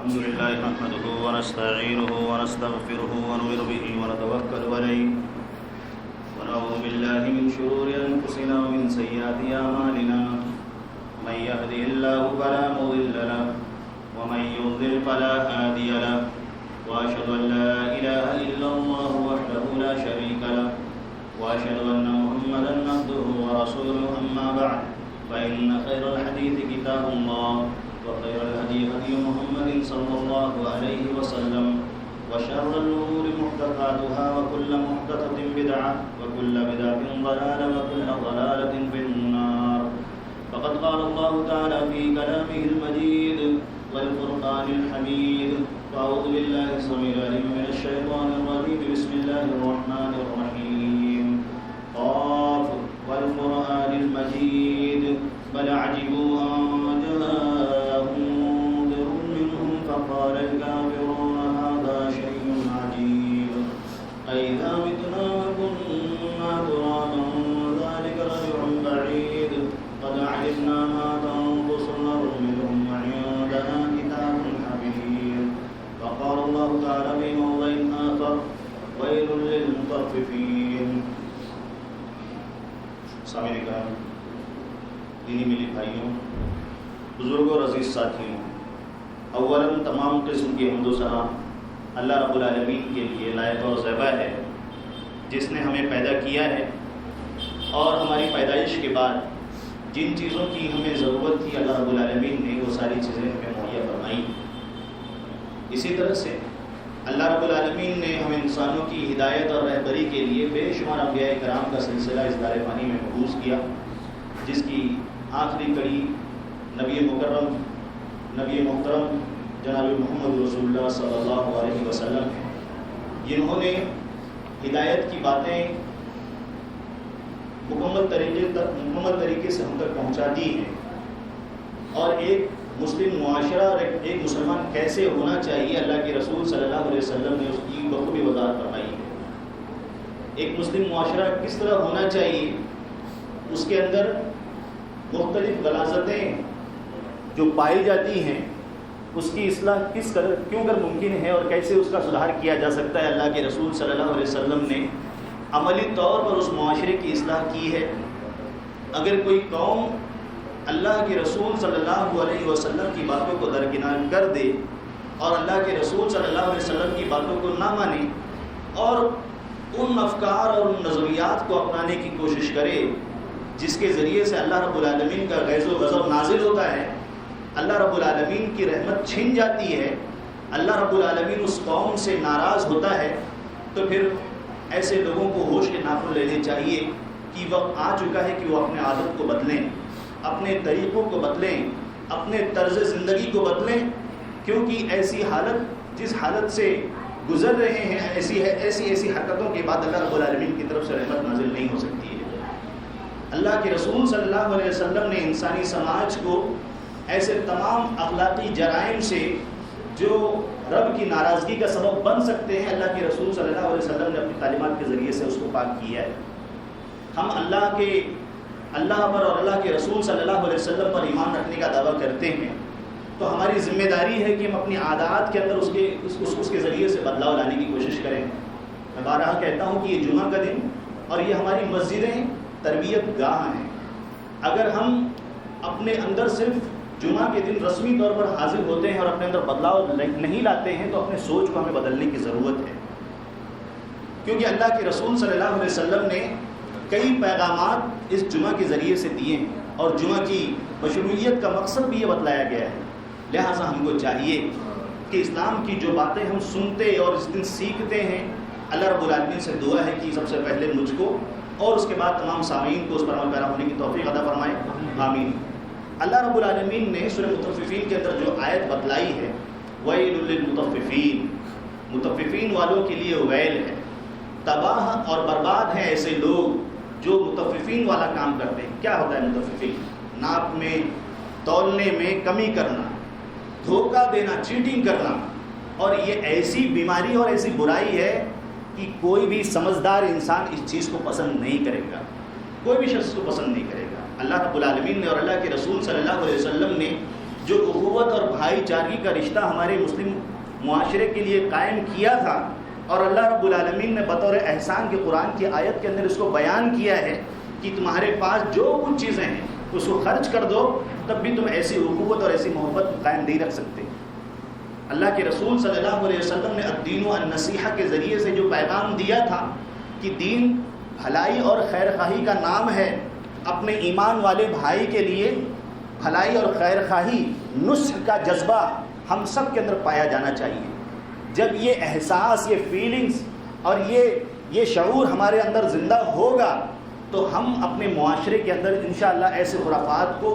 الحمد لله نحمده ونستعينه ونستغفره ونؤمن به ونتوكل عليه ونعوذ بالله من شرور أنفسنا ومن سيئات أعمالنا من يهده الله فلا مضل له ومن يضلل فلا هادي له وأشهد أن لا إله إلا الله وحده لا شريك له وأشهد أن محمدا عبده ورسوله أما بعد فإن خير الحديث كتاب الله وخير الهدي هدي محمد صلى الله عليه وسلم وشر الأمور محدثاتها وكل محدثة بدعة وكل بدعة ضلالة وكل ضلالة في النار. فقد قال الله تعالى في كلامه المجيد والفرقان الحميد. فأعوذ بالله السميع العليم من الشيطان الرجيم. بسم الله الرحمن الرحيم. قاف والقرآن المجيد بل عجبوا أن جاءهم منذر منهم فقال الكافرون هذا شيء عجيب أإذا متنا وكنا ترابا ذلك رجع بعيد قد علمنا ما تنقص الأرض منهم وعندنا كتاب حفيظ. وقال الله تعالى في موضع آخر ويل للمطففين. سامعین کرام، دینی ملی بھائیوں، بزرگوں اور عزیز ساتھیوں، اولاً تمام قسم کی حمد و ثنا اللہ رب العالمین کے لیے لائق و زیبا ہے، جس نے ہمیں پیدا کیا ہے اور ہماری پیدائش کے بعد جن چیزوں کی ہمیں ضرورت تھی اللہ رب العالمین نے وہ ساری چیزیں ہمیں مہیا فرمائی. اسی طرح سے اللہ رب العالمین نے ہمیں انسانوں کی ہدایت اور رہبری کے لیے بے شمار انبیاء کرام کا سلسلہ اس دار فانی میں مبعوث کیا، جس کی آخری کڑی نبی مکرم نبی محترم جناب محمد رسول اللہ صلی اللہ علیہ وسلم ہیں، جنہوں نے ہدایت کی باتیں مکمل طریقے سے ہم تک پہنچا دی ہیں، اور ایک مسلم معاشرہ اور ایک مسلمان کیسے ہونا چاہیے اللہ کے رسول صلی اللہ علیہ وسلم نے اس کی بخوبی وضاحت فرمائی ہے. ایک مسلم معاشرہ کس طرح ہونا چاہیے، اس کے اندر مختلف غلاظتیں جو پائی جاتی ہیں اس کی اصلاح کیوں کر ممکن ہے اور کیسے اس کا سدھار کیا جا سکتا ہے، اللہ کے رسول صلی اللہ علیہ وسلم نے عملی طور پر اس معاشرے کی اصلاح کی ہے. اگر کوئی قوم اللہ کے رسول صلی اللہ علیہ وسلم کی باتوں کو درکنار کر دے اور اللہ کے رسول صلی اللہ علیہ وسلم کی باتوں کو نہ مانے اور ان افکار اور ان نظریات کو اپنانے کی کوشش کرے جس کے ذریعے سے اللہ رب العالمین کا غیظ و غضب نازل ہوتا ہے، اللہ رب العالمین کی رحمت چھن جاتی ہے، اللہ رب العالمین اس قوم سے ناراض ہوتا ہے، تو پھر ایسے لوگوں کو ہوش کے ناخن لینے چاہیے کہ وقت آ چکا ہے کہ وہ اپنے عادت کو بدلیں، اپنے طریقوں کو بدلیں، اپنے طرز زندگی کو بدلیں، کیونکہ ایسی حالت جس حالت سے گزر رہے ہیں ایسی حرکتوں کے بعد اللہ رب العالمین کی طرف سے رحمت نازل نہیں ہو سکتی ہے. اللہ کے رسول صلی اللہ علیہ وسلم نے انسانی سماج کو ایسے تمام اخلاقی جرائم سے جو رب کی ناراضگی کا سبب بن سکتے ہیں، اللہ کے رسول صلی اللہ علیہ وسلم نے اپنی تعلیمات کے ذریعے سے اس کو پاک کیا ہے. ہم اللہ پر اور اللہ کے رسول صلی اللہ علیہ وسلم پر ایمان رکھنے کا دعویٰ کرتے ہیں، تو ہماری ذمہ داری ہے کہ ہم اپنی عادات کے اندر اس کے ذریعے سے بدلاؤ لانے کی کوشش کریں. میں بارہا کہتا ہوں کہ یہ جمعہ کا دن اور یہ ہماری مسجدیں تربیت گاہ ہیں. اگر ہم اپنے اندر صرف جمعہ کے دن رسمی طور پر حاضر ہوتے ہیں اور اپنے اندر بدلاؤ نہیں لاتے ہیں تو اپنے سوچ کو ہمیں بدلنے کی ضرورت ہے، کیونکہ اللہ کے رسول صلی اللہ علیہ وسلم نے کئی پیغامات اس جمعہ کے ذریعے سے دیے ہیں اور جمعہ کی مشروعیت کا مقصد بھی یہ بتلایا گیا ہے. لہٰذا ہم کو چاہیے کہ اسلام کی جو باتیں ہم سنتے اور اس دن سیکھتے ہیں، اللہ رب العالمین سے دعا ہے کہ سب سے پہلے مجھ کو اور اس کے بعد تمام سامعین کو اس پر عمل پیرا ہونے کی توفیق عطا فرمائے، آمین. اللہ رب العالمین نے سورہ مطففین کے اندر جو آیت بتلائی ہے، وَيْلٌ لِّلْمُطَفِّفِينَ، مطففین والوں کے لیے ویل ہے، تباہ اور برباد ہیں ایسے لوگ جو مطففین والا کام کرتے ہیں. کیا ہوتا ہے مطففین؟ ناپ میں تولنے میں کمی کرنا، دھوکہ دینا، چیٹنگ کرنا. اور یہ ایسی بیماری اور ایسی برائی ہے کہ کوئی بھی سمجھدار انسان اس چیز کو پسند نہیں کرے گا، کوئی بھی شخص کو پسند نہیں کرے گا. اللہ رب العالمین نے اور اللہ کے رسول صلی اللہ علیہ وسلم نے جو اخوت اور بھائی چارگی کا رشتہ ہمارے مسلم معاشرے کے لیے قائم کیا تھا، اور اللہ رب العالمین نے بطور احسان کے قرآن کی آیت کے اندر اس کو بیان کیا ہے کہ تمہارے پاس جو کچھ چیزیں ہیں اس کو خرچ کر دو، تب بھی تم ایسی اخوت اور ایسی محبت قائم نہیں رکھ سکتے۔ اللہ کے رسول صلی اللہ علیہ وسلم نے الدین النصیحہ کے ذریعے سے جو پیغام دیا تھا کہ دین بھلائی اور خیر خواہی کا نام ہے، اپنے ایمان والے بھائی کے لیے بھلائی اور خیر خواہی، نصح کا جذبہ ہم سب کے اندر پایا جانا چاہیے۔ جب یہ احساس، یہ فیلنگز اور یہ شعور ہمارے اندر زندہ ہوگا تو ہم اپنے معاشرے کے اندر انشاءاللہ ایسے خرافات کو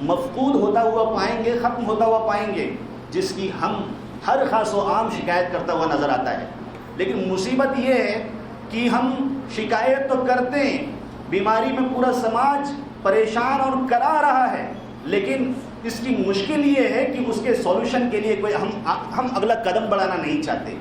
مفقود ہوتا ہوا پائیں گے، ختم ہوتا ہوا پائیں گے، جس کی ہم ہر خاص و عام شکایت کرتا ہوا نظر آتا ہے۔ لیکن مصیبت یہ ہے کہ ہم شکایت تو کرتے ہیں، بیماری میں پورا سماج پریشان اور کرا رہا ہے، لیکن اس کی مشکل یہ ہے کہ اس کے سولوشن کے لیے کوئی ہم اگلا قدم بڑھانا نہیں چاہتے۔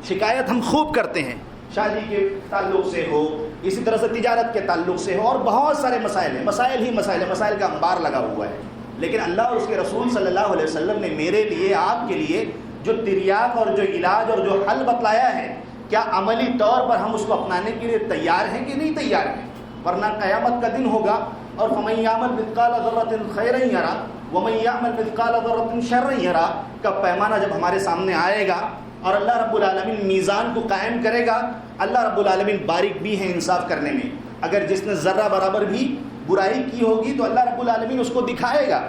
شکایت ہم خوب کرتے ہیں، شادی کے تعلق سے ہو، اسی طرح سے تجارت کے تعلق سے ہو، اور بہت سارے مسائل ہیں، مسائل ہی مسائل ہیں، مسائل کا انبار لگا ہوا ہے۔ لیکن اللہ اور اس کے رسول صلی اللہ علیہ وسلم نے میرے لیے، آپ کے لیے جو تریاق اور جو علاج اور جو حل بتلایا ہے، کیا عملی طور پر ہم اس کو اپنانے کے لیے تیار ہیں کہ نہیں تیار ہیں؟ ورنہ قیامت کا دن ہوگا اور فَمَن يَعْمَلْ مِثْقَالَ ذَرَّةٍ خَيْرًا يَرَهُ وَمَن يَعْمَلْ مِثْقَالَ ذَرَّةٍ شَرًّا يَرَهُ کا پیمانہ جب ہمارے سامنے آئے گا اور اللہ رب العالمین میزان کو قائم کرے گا، اللہ رب العالمین باریک بھی ہے انصاف کرنے میں۔ اگر جس نے ذرہ برابر بھی برائی کی ہوگی تو اللہ رب العالمین اس کو دکھائے گا،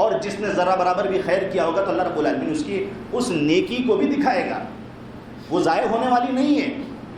اور جس نے ذرہ برابر بھی خیر کیا ہوگا تو اللہ رب العالمین اس نیکی کو بھی دکھائے گا، وہ ضائع ہونے والی نہیں ہے۔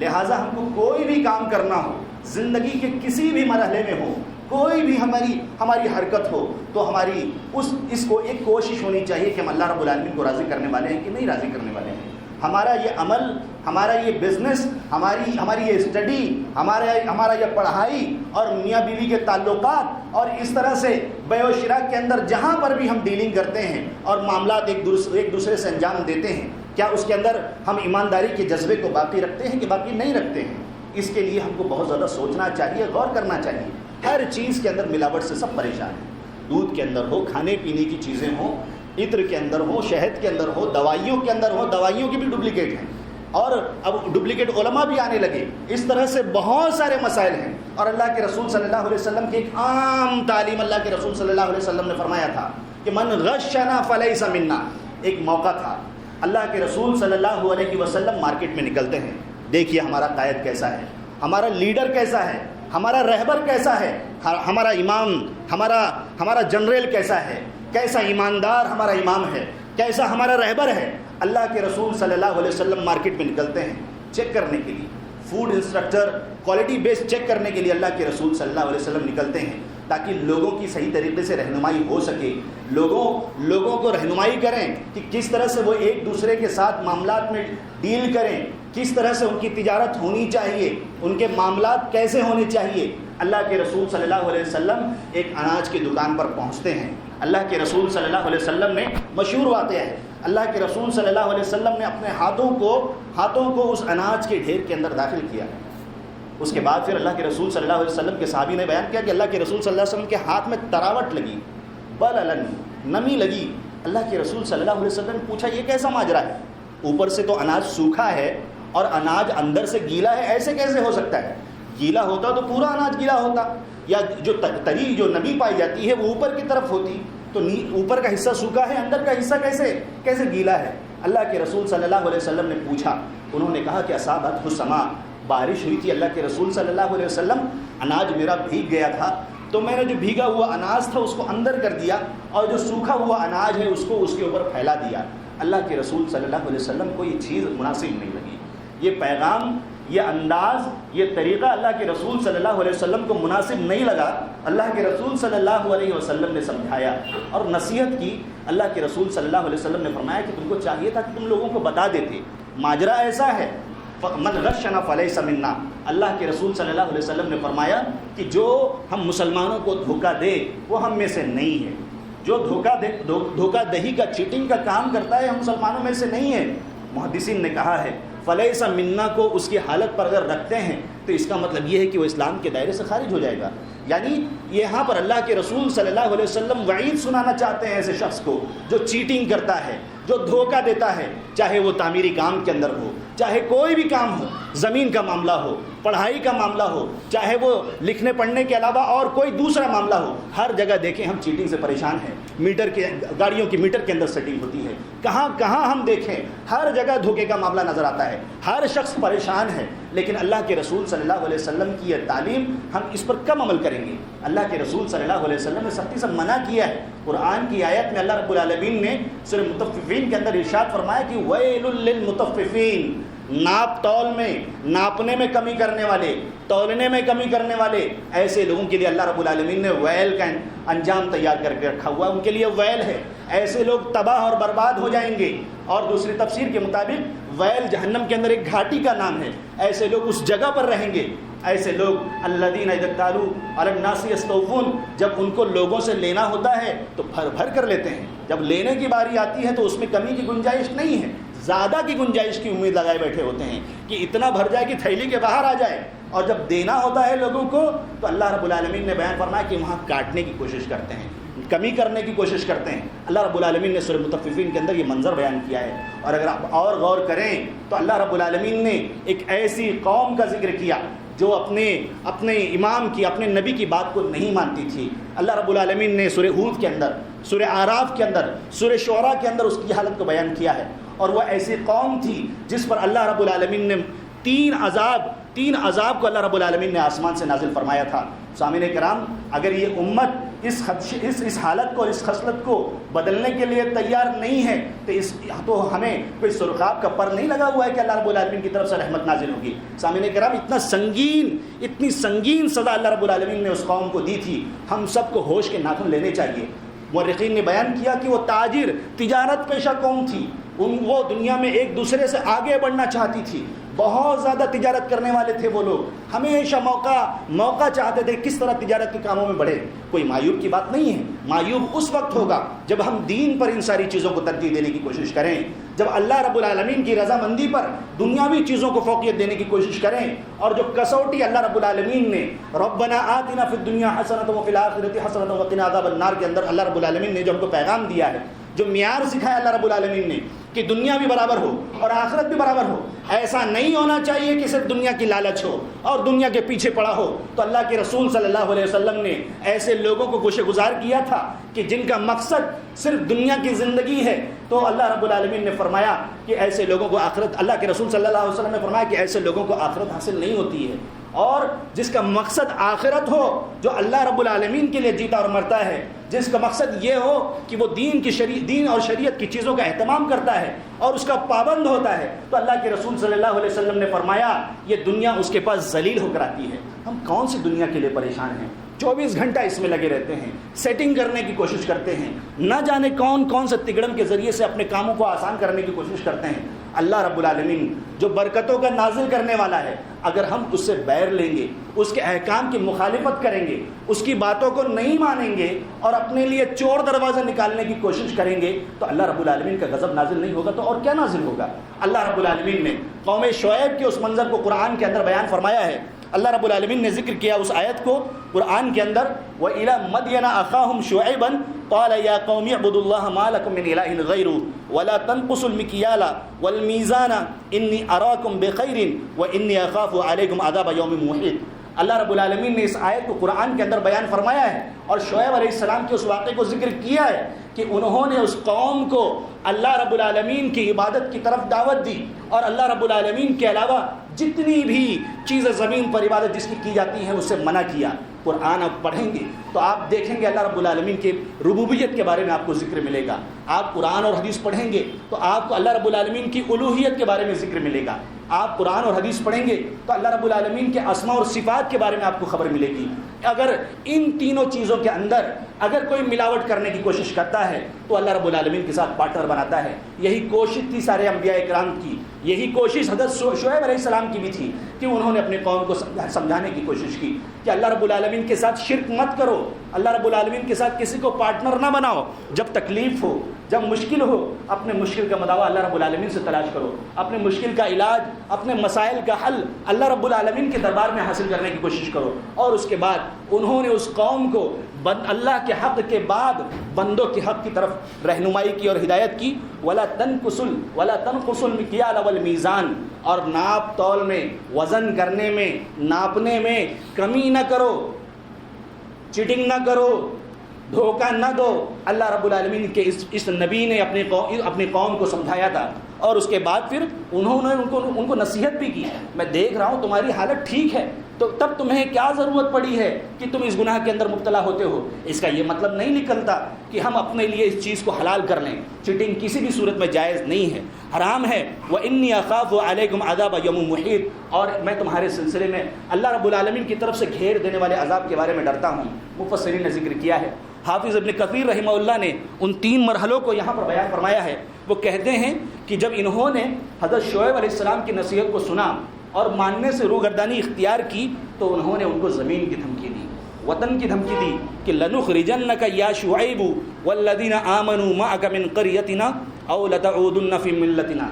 لہٰذا ہم کو کوئی بھی کام کرنا ہو، زندگی کے کسی بھی مرحلے میں ہو، کوئی بھی ہماری حرکت ہو، تو ہماری اس کو ایک کوشش ہونی چاہیے کہ ہم اللہ رب العالمین کو راضی کرنے والے ہیں کہ نہیں راضی کرنے والے ہیں۔ ہمارا یہ عمل، ہمارا یہ بزنس، ہماری یہ اسٹڈی، ہمارا یہ پڑھائی اور میاں بیوی کے تعلقات، اور اس طرح سے بیع و شراء کے اندر جہاں پر بھی ہم ڈیلنگ کرتے ہیں اور معاملات ایک دوسرے سے انجام دیتے ہیں، کیا اس کے اندر ہم ایمانداری کے جذبے کو باقی رکھتے ہیں کہ باقی نہیں رکھتے ہیں؟ اس کے لیے ہم کو بہت زیادہ سوچنا چاہیے، غور کرنا چاہیے۔ ہر چیز کے اندر ملاوٹ سے سب پریشان ہیں، دودھ کے اندر ہو، کھانے پینے کی چیزیں ہوں، عطر کے اندر ہو، شہد کے اندر ہو، دوائیوں کے اندر ہو، دوائیوں کی بھی ڈپلیکیٹ ہیں، اور اب ڈپلیکیٹ علماء بھی آنے لگے۔ اس طرح سے بہت سارے مسائل ہیں، اور اللہ کے رسول صلی اللہ علیہ وسلم کی ایک عام تعلیم، اللہ کے رسول صلی اللہ علیہ وسلم نے فرمایا تھا کہ من غشنا فلیس منا۔ ایک موقع تھا، اللہ کے رسول صلی اللہ علیہ وسلم مارکیٹ میں نکلتے ہیں، دیکھیے ہمارا قائد کیسا ہے، ہمارا لیڈر کیسا ہے، ہمارا رہبر کیسا ہے، ہمارا امام، ہمارا جنرل کیسا ہے، کیسا ایماندار ہمارا امام ہے، کیسا ہمارا رہبر ہے۔ اللہ کے رسول صلی اللہ علیہ وسلم مارکیٹ میں نکلتے ہیں چیک کرنے کے لیے، فوڈ انسٹرکٹر کوالٹی بیس چیک کرنے کے لیے اللہ کے رسول صلی اللہ علیہ وسلم نکلتے ہیں، تاکہ لوگوں کی صحیح طریقے سے رہنمائی ہو سکے، لوگوں کو رہنمائی کریں کہ کس طرح سے وہ ایک دوسرے کے ساتھ معاملات میں ڈیل کریں، کس طرح سے ان کی تجارت ہونی چاہیے، ان کے معاملات کیسے ہونے چاہیے۔ اللہ کے رسول صلی اللہ علیہ وسلم ایک اناج کی دکان پر پہنچتے ہیں۔ اللہ کے رسول صلی اللہ علیہ وسلم نے مشہور واقعہ ہے، اللہ کے رسول صلی اللہ علیہ وسلم نے اپنے ہاتھوں کو اس اناج کے ڈھیر کے اندر داخل کیا۔ اس کے بعد پھر اللہ کے رسول صلی اللہ علیہ وسلم کے صحابی نے بیان کیا کہ اللہ کے رسول صلی اللہ علیہ وسلم کے ہاتھ میں تراوٹ لگی، بللن، نمی لگی۔ اللہ کے رسول صلی اللہ علیہ وسلم نے پوچھا یہ کیسا ماجرا ہے؟ اوپر سے تو اناج سوکھا ہے اور اناج اندر سے گیلا ہے، ایسے کیسے ہو سکتا ہے؟ گیلا ہوتا تو پورا اناج گیلا ہوتا، یا جو تری جو نمی پائی جاتی ہے وہ اوپر کی طرف ہوتی، تو اوپر کا حصہ سوکھا ہے، اندر کا حصہ کیسے گیلا ہے؟ اللہ کے رسول صلی اللہ علیہ وسلم نے پوچھا، انہوں نے کہا کہ اصابت السماء، بارش ہوئی تھی اللہ کے رسول صلی اللہ علیہ وسلم، اناج میرا بھیگ گیا تھا، تو میں نے جو بھیگا ہوا اناج تھا اس کو اندر کر دیا، اور جو سوکھا ہوا اناج ہے اس کو اس کے اوپر پھیلا دیا۔ اللہ کے رسول صلی اللہ علیہ وسلم کو یہ چیز مناسب نہیں لگی، یہ پیغام، یہ انداز، یہ طریقہ اللہ کے رسول صلی اللہ علیہ وسلم کو مناسب نہیں لگا۔ اللہ کے رسول صلی اللہ علیہ وسلم نے سمجھایا اور نصیحت کی۔ اللہ کے رسول صلی اللہ علیہ وسلم نے فرمایا کہ تم کو چاہیے تھا کہ تم لوگوں کو بتا دیتے، ماجرا ایسا ہے، من غشنا فلیس منا۔ اللہ کے رسول صلی اللہ علیہ وسلم نے فرمایا کہ جو ہم مسلمانوں کو دھوکہ دے وہ ہم میں سے نہیں ہے، جو دھوکہ دہی کا، چیٹنگ کا کام کرتا ہے ہم مسلمانوں میں سے نہیں ہے۔ محدثین نے کہا ہے فلیس منا کو اس کی حالت پر اگر رکھتے ہیں تو اس کا مطلب یہ ہے کہ وہ اسلام کے دائرے سے خارج ہو جائے گا. یعنی یہاں پر اللہ کے رسول صلی اللہ علیہ وسلم وعید سنانا چاہتے ہیں ایسے شخص کو جو چیٹنگ کرتا ہے, جو دھوکہ دیتا ہے, چاہے وہ تعمیری کام کے اندر ہو, چاہے کوئی بھی کام ہو, زمین کا معاملہ ہو, پڑھائی کا معاملہ ہو, چاہے وہ لکھنے پڑھنے کے علاوہ اور کوئی دوسرا معاملہ ہو. ہر جگہ دیکھیں ہم چیٹنگ سے پریشان ہیں. میٹر کے گاڑیوں کی میٹر کے اندر سیٹنگ ہوتی ہے, کہاں کہاں ہم دیکھیں ہر جگہ دھوکے کا معاملہ نظر آتا ہے. ہر شخص پریشان ہے. لیکن اللہ کے رسول صلی اللہ علیہ وسلم کی یہ تعلیم ہم اس پر کم عمل کریں گے. اللہ کے رسول صلی اللہ علیہ وسلم نے سختی سے منع کیا ہے. قرآن کی آیت میں اللہ رب العالمین نے سورہ مطففین کے اندر ارشاد فرمایا کہ ویل للمطففین, ناپ تول میں, ناپنے میں کمی کرنے والے, تولنے میں کمی کرنے والے, ایسے لوگوں کے لیے اللہ رب العالمین نے ویل کا انجام تیار کر کے رکھا ہوا. ان کے لیے ویل ہے. ایسے لوگ تباہ اور برباد ہو جائیں گے. اور دوسری تفسیر کے مطابق ویل جہنم کے اندر ایک گھاٹی کا نام ہے. ایسے لوگ اس جگہ پر رہیں گے. ایسے لوگ الذین اذا اکتالوا علی الناس یستوفون, جب ان کو لوگوں سے لینا ہوتا ہے تو بھر بھر کر لیتے ہیں. جب لینے کی باری آتی ہے تو اس میں کمی کی گنجائش نہیں ہے, زیادہ کی گنجائش کی امید لگائے بیٹھے ہوتے ہیں کہ اتنا بھر جائے کہ تھیلی کے باہر آ جائے. اور جب دینا ہوتا ہے لوگوں کو تو اللہ رب العالمین نے بیان فرمایا کہ وہاں کاٹنے کی کوشش کرتے ہیں, کمی کرنے کی کوشش کرتے ہیں. اللہ رب العالمین نے سورہ مطففین کے اندر یہ منظر بیان کیا ہے. اور اگر آپ اور غور کریں تو اللہ رب العالمین نے ایک ایسی قوم کا ذکر کیا جو اپنے امام کی, اپنے نبی کی بات کو نہیں مانتی تھی. اللہ رب العالمین نے سورہ ہود کے اندر, سورہ اعراف کے اندر, سورہ شعراء کے اندر اس کی حالت کو بیان کیا ہے. اور وہ ایسی قوم تھی جس پر اللہ رب العالمین نے تین عذاب کو اللہ رب العالمین نے آسمان سے نازل فرمایا تھا. سامعین کرام, اگر یہ امت اس حالت کو اور اس خصلت کو بدلنے کے لیے تیار نہیں ہے تو ہمیں کوئی سرخاب کا پر نہیں لگا ہوا ہے کہ اللہ رب العالمین کی طرف سے رحمت نازل ہوگی. سامعین کرام, اتنی سنگین سزا اللہ رب العالمین نے اس قوم کو دی تھی. ہم سب کو ہوش کے ناخن لینے چاہیے. مورخین نے بیان کیا کہ وہ تاجر, تجارت پیشہ قوم تھی. وہ دنیا میں ایک دوسرے سے آگے بڑھنا چاہتی تھی. بہت زیادہ تجارت کرنے والے تھے وہ لوگ. ہمیشہ موقع چاہتے تھے کس طرح تجارت کے کاموں میں بڑھے. کوئی معیوب کی بات نہیں ہے. معیوب اس وقت ہوگا جب ہم دین پر ان ساری چیزوں کو ترجیح دینے کی کوشش کریں, جب اللہ رب العالمین کی رضامندی پر دنیاوی چیزوں کو فوقیت دینے کی کوشش کریں. اور جو کسوٹی اللہ رب العالمین نے ربنا آتنا فی الدنیا حسنۃ وفی الآخرۃ حسنۃ وقنا عذاب النار کے اندر اللہ رب العالمین نے جو ہم کو پیغام دیا ہے, جو معیار سکھایا اللہ رب العالمین نے کہ دنیا بھی برابر ہو اور آخرت بھی برابر ہو. ایسا نہیں ہونا چاہیے کہ صرف دنیا کی لالچ ہو اور دنیا کے پیچھے پڑا ہو. تو اللہ کے رسول صلی اللہ علیہ وسلم نے ایسے لوگوں کو گوشے گزار کیا تھا کہ جن کا مقصد صرف دنیا کی زندگی ہے. تو اللہ رب العالمین نے فرمایا کہ ایسے لوگوں کو آخرت, اللہ کے رسول صلی اللہ علیہ وسلم نے فرمایا کہ ایسے لوگوں کو آخرت حاصل نہیں ہوتی ہے. اور جس کا مقصد آخرت ہو, جو اللہ رب العالمین کے لیے جیتا اور مرتا ہے, جس کا مقصد یہ ہو کہ وہ دین اور شریعت کی چیزوں کا اہتمام کرتا ہے اور اس کا پابند ہوتا ہے, تو اللہ کے رسول صلی اللہ علیہ وسلم نے فرمایا یہ دنیا اس کے پاس ذلیل ہو کر آتی ہے. ہم کون سی دنیا کے لیے پریشان ہیں؟ 24 گھنٹہ اس میں لگے رہتے ہیں, سیٹنگ کرنے کی کوشش کرتے ہیں, نہ جانے کون سے تگڑم کے ذریعے سے اپنے کاموں کو آسان کرنے کی کوشش کرتے ہیں. اللہ رب العالمین جو برکتوں کا نازل کرنے والا ہے, اگر ہم اس سے بیر لیں گے, اس کے احکام کی مخالفت کریں گے, اس کی باتوں کو نہیں مانیں گے اور اپنے لیے چور دروازہ نکالنے کی کوشش کریں گے, تو اللہ رب العالمین کا غضب نازل نہیں ہوگا تو اور کیا نازل ہوگا. اللہ رب العالمین نے قوم شعیب کے اس منظر کو قرآن کے اندر بیان فرمایا ہے. اللہ رب العالمین نے ذکر کیا اس آیت کو قرآن کے اندر, وَإِلَى مَدْيَنَ أَخَاهُمْ شُعَيْبًا قَالَ يَا قَوْمِ اعْبُدُوا اللَّهَ مَا لَكُم مِّنْ إِلَٰهٍ غَيْرُهُ وَلَا تَنقُصُوا الْمِكْيَالَ وَالْمِيزَانَ إِنِّي أَرَاكُمْ بِخَيْرٍ وَإِنِّي أَخَافُ عَلَيْكُمْ عَذَابَ يَوْمٍ مُحِيطٍ. اللہ رب العالمین نے اس آیت کو قرآن کے اندر بیان فرمایا ہے اور شعیب علیہ السلام کے اس واقعے کو ذکر کیا ہے کہ انہوں نے اس قوم کو اللہ رب العالمین کی عبادت کی طرف دعوت دی اور اللہ رب العالمین کے علاوہ جتنی بھی چیزیں زمین پر عبادت جس کی جاتی ہیں اس سے منع کیا. قرآن آپ پڑھیں گے تو آپ دیکھیں گے اللہ رب العالمین کے ربوبیت کے بارے میں آپ کو ذکر ملے گا. آپ قرآن اور حدیث پڑھیں گے تو آپ کو اللہ رب العالمین کی الوہیت کے بارے میں ذکر ملے گا. آپ قرآن اور حدیث پڑھیں گے تو اللہ رب العالمین کے اسماء اور صفات کے بارے میں آپ کو خبر ملے گی. اگر ان تینوں چیزوں کے اندر اگر کوئی ملاوٹ کرنے کی کوشش کرتا ہے تو اللہ رب العالمین کے ساتھ پارٹنر بناتا ہے. یہی کوشش تھی سارے انبیاء کرام کی, یہی کوشش حضرت شعیب علیہ السلام کی بھی تھی کہ انہوں نے اپنے قوم کو سمجھانے کی کوشش کی کہ اللہ رب العالمین کے ساتھ شرک مت کرو, اللہ رب العالمین کے ساتھ کسی کو پارٹنر نہ بناؤ. جب تکلیف ہو، جب مشکل ہو، اپنے مشکل کا مداوع اللہ رب العالمین سے تلاش کرو. اپنے مشکل کا علاج، اپنے مسائل کا حل اللہ رب العالمین کے دربار میں حاصل کرنے کی کوشش کرو. اور اس کے بعد انہوں نے اس قوم کو اللہ کے حق کے بعد بندوں کے حق کی طرف رہنمائی کی اور ہدایت کی. ولا تنقصوا المکیال والمیزان، اور ناپ تول میں، وزن کرنے میں، ناپنے میں کمی نہ کرو، چیٹنگ نہ کرو، دھوکہ نہ دو. اللہ رب العالمین کے اس نبی نے اپنی قوم کو سمجھایا تھا. اور اس کے بعد پھر انہوں نے ان کو نصیحت بھی کی. میں دیکھ رہا ہوں تمہاری حالت ٹھیک ہے، تو تب تمہیں کیا ضرورت پڑی ہے کہ تم اس گناہ کے اندر مبتلا ہوتے ہو. اس کا یہ مطلب نہیں نکلتا کہ ہم اپنے لیے اس چیز کو حلال کر لیں. چیٹنگ کسی بھی صورت میں جائز نہیں ہے، حرام ہے. وَإِنِّي أَخَافُ عَلَيْكُمْ عَذَابَ يَوْمٍ مُحِيطٍ، اور میں تمہارے سلسلے میں اللہ رب العالمین کی طرف سے گھیر دینے والے عذاب کے بارے میں ڈرتا ہوں. مفسرین نے ذکر کیا ہے. حافظ ابن کثیر رحمہ اللہ نے ان 3 مرحلوں کو یہاں پر بیان فرمایا ہے. وہ کہتے ہیں کہ جب انہوں نے حضرت شعیب علیہ السلام کی نصیحت کو سنا اور ماننے سے روگردانی اختیار کی، تو انہوں نے ان کو زمین کی دھمکی دی، وطن کی دھمکی دی کہ لَنُخْرِجَنَّكَ يَا شُعَيْبُ وَالَّذِينَ آمَنُوا مَعَكَ مِنْ قَرْيَتِنَا أَوْ لَتَعُودُنَّ فِي مِلَّتِنَا.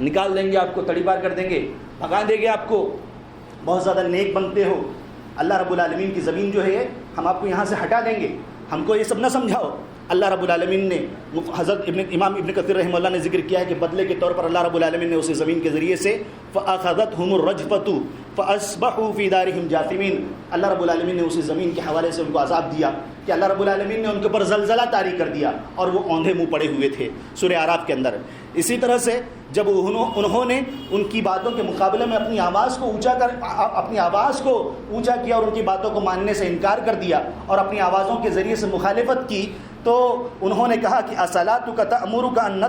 نکال دیں گے آپ کو، تڑی پار کر دیں گے، بھگا دیں گے آپ کو. بہت زیادہ نیک بنتے ہو، اللہ رب العالمین کی زمین جو ہے ہم آپ کو یہاں سے ہٹا دیں گے، ہم کو یہ سب نہ سمجھاؤ. اللہ رب العالمین نے حضرت امام ابن کثیر رحمہ اللہ نے ذکر کیا ہے کہ بدلے کے طور پر اللہ رب العالمین نے اسی زمین کے ذریعے سے فَأَخَذَتْهُمُ الرَّجْفَةُ فَأَصْبَحُوا فِي دَارِهِمْ جَاثِمِينَ، اللہ رب العالمین نے اسی زمین کے حوالے سے ان کو عذاب دیا کہ اللہ رب العالمین نے ان کے اوپر زلزلہ طاری کر دیا اور وہ اوندھے منہ پڑے ہوئے تھے سورہ اعراف کے اندر. اسی طرح سے جب انہوں نے ان کی باتوں کے مقابلے میں اپنی آواز کو اونچا کیا اور ان کی باتوں کو ماننے سے انکار کر دیا اور اپنی آوازوں کے ذریعے سے مخالفت کی، تو انہوں نے کہا کہ اصلاتک تأمرک ان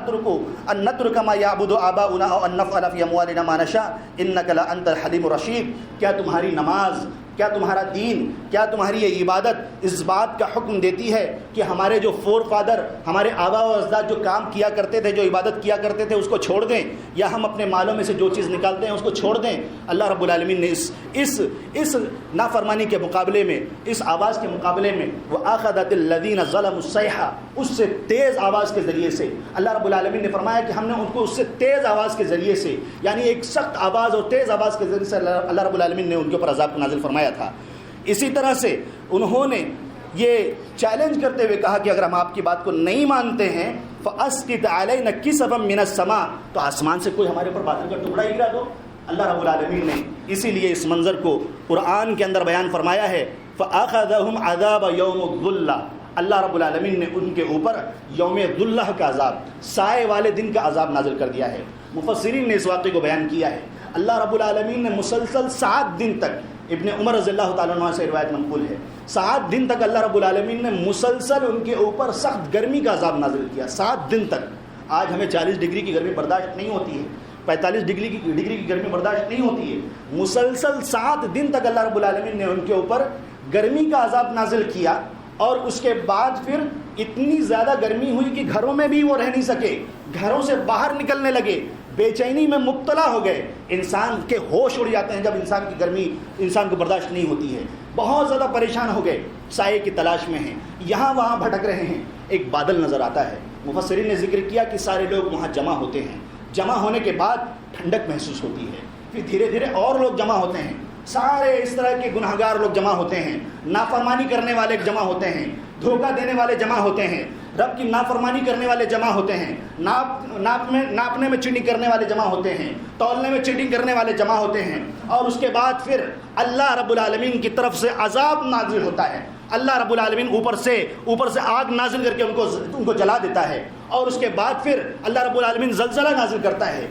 نترک ما یعبد آباؤنا او ان نفعل فی اموالنا ما نشاء انک لانت الحلیم الرشید. کیا تمہاری نماز، کیا تمہارا دین، کیا تمہاری یہ عبادت اس بات کا حکم دیتی ہے کہ ہمارے جو فور فادر، ہمارے آبا و اجداد جو کام کیا کرتے تھے، جو عبادت کیا کرتے تھے، اس کو چھوڑ دیں، یا ہم اپنے مالوں میں سے جو چیز نکالتے ہیں اس کو چھوڑ دیں؟ اللہ رب العالمین نے اس نافرمانی کے مقابلے میں، اس آواز کے مقابلے میں وَأَخَذَتِ الَّذِينَ ظَلَمُوا الصَّيْحَةَ، اس سے تیز آواز کے ذریعے سے اللہ رب العالمین نے فرمایا کہ ہم نے ان کو اس سے تیز آواز کے ذریعے سے، یعنی ایک سخت آواز اور تیز آواز کے ذریعے سے اللہ رب العالمین نے ان کے اوپر عذاب کو نازل فرمایا تھا. اسی طرح سے انہوں نے یہ چیلنج کرتے ہوئے کہا کہ اگر ہم آپ کی بات کو نہیں مانتے ہیں فَأَسْقِطْ عَلَيْنَا كِسَفًا مِّنَ السَّمَاءِ، تو آسمان سے کوئی ہمارے اوپر بادل کا ٹکڑا ہی گرا دو. اللہ رب العالمین نے اسی لیے اس منظر کو قرآن کے اندر بیان فرمایا ہے فَأَخَذَهُمْ عَذَابَ يَوْمِ الظُّلَّةِ، اللہ رب العالمین نے ان کے اوپر یوم ذلہ کا عذاب، سائے والے دن کا عذاب نازل کر دیا ہے. مفسرین نے اس واقعے کو بیان کیا ہے. اللہ رب العالمین نے مسلسل 7 دن تک، ابن عمر رضی اللہ تعالیٰ عنہ سے روایت منقول ہے، 7 دن تک اللہ رب العالمین نے مسلسل ان کے اوپر سخت گرمی کا عذاب نازل کیا. 7 دن تک. آج ہمیں 40 ڈگری کی گرمی برداشت نہیں ہوتی ہے، 45 ڈگری کی گرمی برداشت نہیں ہوتی ہے. مسلسل 7 دن تک اللہ رب العالمین نے ان کے اوپر گرمی کا عذاب نازل کیا، اور اس کے بعد پھر اتنی زیادہ گرمی ہوئی کہ گھروں میں بھی وہ رہ نہیں سکے، گھروں سے باہر نکلنے لگے، بے چینی میں مبتلا ہو گئے. انسان کے ہوش اڑ جاتے ہیں جب انسان کی گرمی انسان کو برداشت نہیں ہوتی ہے. بہت زیادہ پریشان ہو گئے، سائے کی تلاش میں ہیں، یہاں وہاں بھٹک رہے ہیں. ایک بادل نظر آتا ہے. مفسرین نے ذکر کیا کہ سارے لوگ وہاں جمع ہوتے ہیں. جمع ہونے کے بعد ٹھنڈک محسوس ہوتی ہے. پھر دھیرے دھیرے اور لوگ جمع ہوتے ہیں. سارے اس طرح کے گناہگار لوگ جمع ہوتے ہیں، نافرمانی کرنے والے جمع ہوتے ہیں، دھوکہ دینے والے جمع ہوتے ہیں، رب کی نافرمانی کرنے والے جمع ہوتے ہیں، ناپنے میں چیٹنگ کرنے والے جمع ہوتے ہیں، تولنے میں چیٹنگ کرنے والے جمع ہوتے ہیں. اور اس کے بعد پھر اللہ رب العالمین کی طرف سے عذاب نازل ہوتا ہے. اللہ رب العالمین اوپر سے آگ نازل کر کے ان کو جلا دیتا ہے. اور اس کے بعد پھر اللہ رب العالمین زلزلہ نازل کرتا ہے،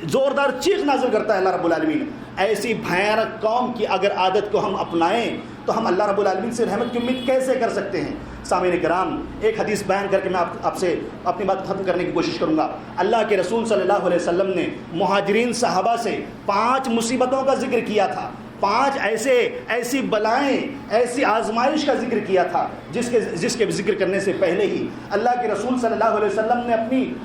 زوردار چیخ نازل کرتا ہے اللہ رب العالمین. ایسی بھیانک قوم کی اگر عادت کو ہم اپنائیں تو ہم اللہ رب العالمین سے رحمت کی امید کیسے کر سکتے ہیں؟ سامعین کرام، ایک حدیث بیان کر کے میں آپ سے اپنی بات ختم کرنے کی کوشش کروں گا. اللہ کے رسول صلی اللہ علیہ وسلم نے مہاجرین صحابہ سے 5 مصیبتوں کا ذکر کیا تھا. 5 ایسی بلائیں، ایسی آزمائش کا ذکر کیا تھا جس کے ذکر کرنے سے پہلے ہی اللہ کے رسول صلی اللہ علیہ وسلم نے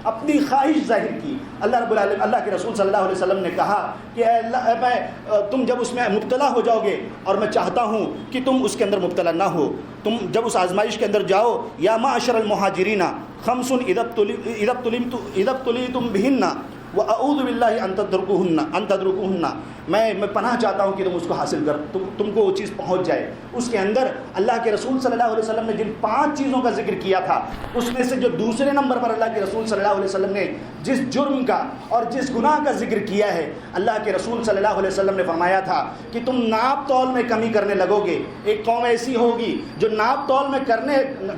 اپنی خواہش ظاہر کی۔ اللہ کے رسول صلی اللہ علیہ وسلم نے کہا کہ اے اللہ، تم جب اس میں مبتلا ہو جاؤ گے، اور میں چاہتا ہوں کہ تم اس کے اندر مبتلا نہ ہو، تم جب اس آزمائش کے اندر جاؤ، یا معاشر المہاجرین خمس اذا ابتلیتم بہن وَأَعُوذُ بِاللَّهِ أَن تَدْرُكُوهُنَّ، میں پناہ چاہتا ہوں کہ تم اس کو حاصل کر، تم کو وہ چیز پہنچ جائے۔ اس کے اندر اللہ کے رسول صلی اللہ علیہ وسلم نے جن 5 چیزوں کا ذکر کیا تھا، اس میں سے جو دوسرے نمبر پر اللہ کے رسول صلی اللہ علیہ وسلم نے جس جرم کا اور جس گناہ کا ذکر کیا ہے، اللہ کے رسول صلی اللہ علیہ وسلم نے فرمایا تھا کہ تم ناپ تول میں کمی کرنے لگو گے۔ ایک قوم ایسی ہوگی جو ناپ تول میں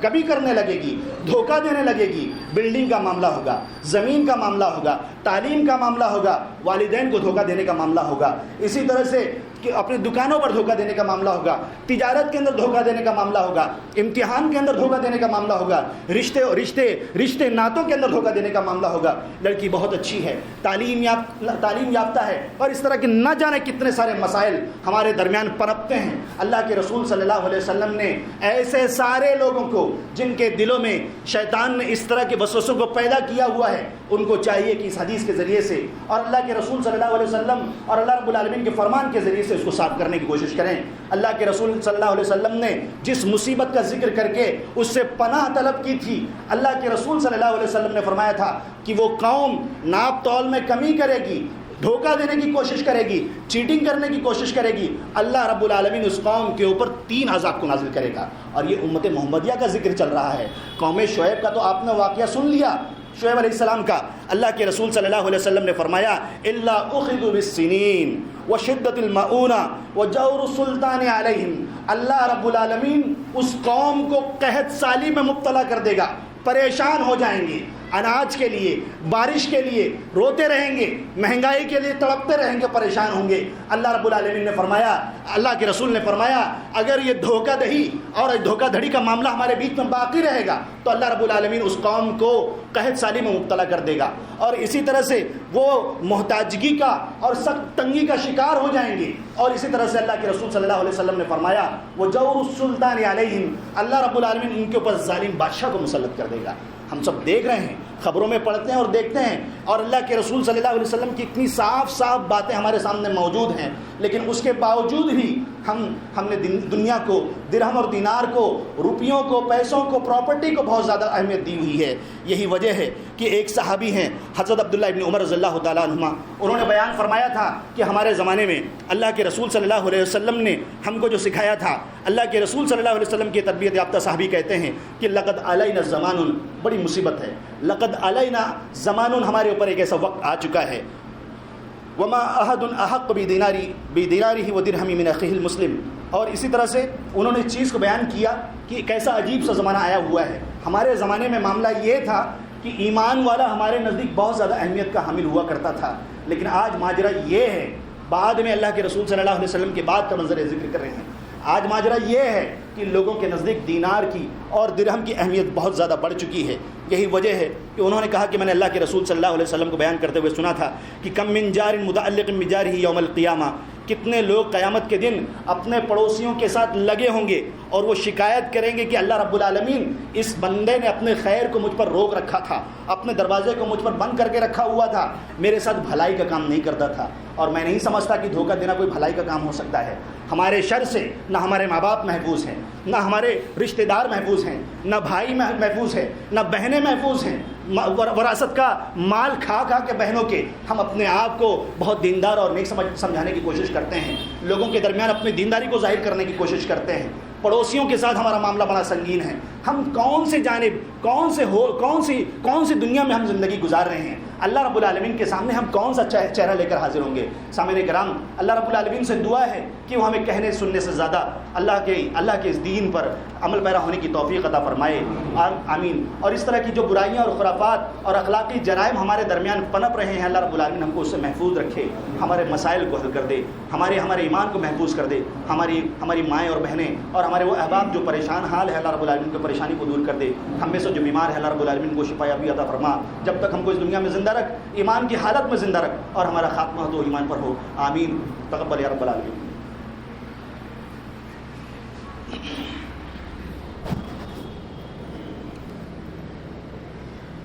کمی کرنے لگے گی، دھوکہ دینے لگے گی۔ بلڈنگ کا معاملہ ہوگا، زمین کا معاملہ ہوگا، تعلیم کا معاملہ ہوگا، والدین کو دھوکہ دینے کا معاملہ ہوگا، اسی طرح سے کہ اپنی دکانوں پر دھوکہ دینے کا معاملہ ہوگا، تجارت کے اندر دھوکہ دینے کا معاملہ ہوگا، امتحان کے اندر دھوکہ دینے کا معاملہ ہوگا، رشتے ناتوں کے اندر دھوکہ دینے کا معاملہ ہوگا۔ لڑکی بہت اچھی ہے، تعلیم یافتہ ہے، اور اس طرح کے نہ جانے کتنے سارے مسائل ہمارے درمیان پنپتے ہیں۔ اللہ کے رسول صلی اللہ علیہ وسلم نے ایسے سارے لوگوں کو جن کے دلوں میں شیطان نے اس طرح کے وسوسوں کو پیدا کیا ہوا ہے، ان کو چاہیے کہ اس حدیث کے ذریعے سے اور اللہ کے رسول صلی اللہ علیہ وسلم اور اللہ رب العالمین کے فرمان کے ذریعے سے اس کو صاف کرنے کی کوشش کریں۔ اللہ کے رسول صلی اللہ علیہ وسلم نے جس مصیبت کا ذکر کر کے اس سے پناہ طلب کی تھی، اللہ کے رسول صلی اللہ علیہ وسلم نے فرمایا تھا کہ وہ قوم ناپ تول میں کمی کرے گی، دھوکہ دینے کی کوشش کرے گی، چیٹنگ کرنے کی کوشش کرے گی، اللہ رب العالمین اس قوم کے اوپر 3 عذاب کو نازل کرے گا۔ اور یہ امت محمدیہ کا ذکر چل رہا ہے۔ قوم شعیب کا تو آپ نے واقعہ سن لیا، شعیب علیہ السلام کا۔ اللہ کے رسول صلی اللہ علیہ وسلم نے فرمایا الا اخذوا بالسنین وشدت المؤونہ وجور السلطان علیہم، اللہ رب العالمین اس قوم کو قحط سالی میں مبتلا کر دے گا، پریشان ہو جائیں گے، اناج کے لیے، بارش کے لیے روتے رہیں گے، مہنگائی کے لیے تڑپتے رہیں گے، پریشان ہوں گے۔ اللہ رب العالمین نے فرمایا، اللہ کے رسول نے فرمایا، اگر یہ دھوکہ دہی اور دھوکہ دھڑی کا معاملہ ہمارے بیچ میں باقی رہے گا تو اللہ رب العالمین اس قوم کو قحط سالی میں مبتلا کر دے گا، اور اسی طرح سے وہ محتاجگی کا اور سخت تنگی کا شکار ہو جائیں گے۔ اور اسی طرح سے اللہ کے رسول صلی اللہ علیہ وسلم نے فرمایا وہ جور السلطان علیہم، اللہ رب العالمین ان کے اوپر ظالم بادشاہ کو مسلط کر دے گا۔ ہم سب دیکھ رہے ہیں، خبروں میں پڑھتے ہیں اور دیکھتے ہیں، اور اللہ کے رسول صلی اللہ علیہ وسلم کی اتنی صاف باتیں ہمارے سامنے موجود ہیں، لیکن اس کے باوجود بھی ہم نے دنیا کو، درہم اور دینار کو، روپیوں کو، پیسوں کو، پراپرٹی کو بہت زیادہ اہمیت دی ہوئی ہے۔ یہی وجہ ہے کہ ایک صحابی ہیں حضرت عبداللہ ابن عمر رضی اللہ تعالیٰ عنہما، انہوں نے بیان فرمایا تھا کہ ہمارے زمانے میں اللہ کے رسول صلی اللہ علیہ وسلم نے ہم کو جو سکھایا تھا، اللہ کے رسول صلی اللہ علیہ وسلم کے تربیت یافتہ صحابی کہتے ہیں کہ لقد علینا زمان، بڑی مصیبت ہے، لقد علینا زمان، ہمارے اوپر ایک ایسا وقت آ چکا ہے، وما احد احق بدینارہ ودرہم من اخیہ المسلم۔ اور اسی طرح سے انہوں نے چیز کو بیان کیا کہ کیسا عجیب سا زمانہ آیا ہوا ہے۔ ہمارے زمانے میں معاملہ یہ تھا کہ ایمان والا ہمارے نزدیک بہت زیادہ اہمیت کا حامل ہوا کرتا تھا، لیکن آج ماجرا یہ ہے، بعد میں اللہ کے رسول صلی اللہ علیہ وسلم کے بعد کا منظر ذکر کر رہے ہیں، آج ماجرا یہ ہے کہ لوگوں کے نزدیک دینار کی اور درہم کی اہمیت بہت زیادہ بڑھ چکی ہے۔ یہی وجہ ہے کہ انہوں نے کہا کہ میں نے اللہ کے رسول صلی اللہ علیہ وسلم کو بیان کرتے ہوئے سنا تھا کہ کم من جار متعلق بجارہ یوم القیامہ، کتنے لوگ قیامت کے دن اپنے پڑوسیوں کے ساتھ لگے ہوں گے اور وہ شکایت کریں گے کہ اللہ رب العالمین اس بندے نے اپنے خیر کو مجھ پر روک رکھا تھا، اپنے دروازے کو مجھ پر بند کر کے رکھا ہوا تھا، میرے ساتھ بھلائی کا کام نہیں کرتا تھا، اور میں نہیں سمجھتا کہ دھوکہ دینا کوئی بھلائی کا کام ہو سکتا ہے۔ ہمارے شر سے نہ ہمارے ماں باپ محفوظ ہیں، نہ ہمارے رشتہ دار محفوظ ہیں، نہ بھائی محفوظ ہیں، نہ بہنیں محفوظ ہیں۔ وراثت کا مال کھا کے بہنوں کے ہم اپنے آپ کو بہت دیندار اور نیک سمجھانے کی کوشش کرتے ہیں، لوگوں کے درمیان اپنی دینداری کو ظاہر کرنے کی کوشش کرتے ہیں، پڑوسیوں کے ساتھ ہمارا معاملہ بڑا سنگین ہے۔ ہم کون سے جانب، کون سی دنیا میں ہم زندگی گزار رہے ہیں؟ اللہ رب العالمین کے سامنے ہم کون سا چہرہ لے کر حاضر ہوں گے؟ سامعین کرام، اللہ رب العالمین سے دعا ہے کہ وہ ہمیں کہنے سننے سے زیادہ اللہ کے اس دین پر عمل پیرا ہونے کی توفیق عطا فرمائے، آمین۔ اور اس طرح کی جو برائیاں اور خرافات اور اخلاقی جرائم ہمارے درمیان پنپ رہے ہیں، اللہ رب العالمین ہم کو اس سے محفوظ رکھے، ہمارے مسائل کو حل کر دے، ہمارے ایمان کو محفوظ کر دے، ہماری مائیں اور بہنیں اور ہمارے وہ احباب جو پریشان حال ہے، اللہ رب العالمین کی پریشانی کو دور کر دے، ہم میں سے جو بیمار ہے اللہ رب العالمین کو شفا یابی عطا فرما، جب تک ہم کو اس دنیا میں زندہ رکھ، ایمان کی حالت میں زندہ رکھ، اور ہمارا خاتمہ تو ایمان پر ہو، آمین۔ تقبل یا رب العالمین۔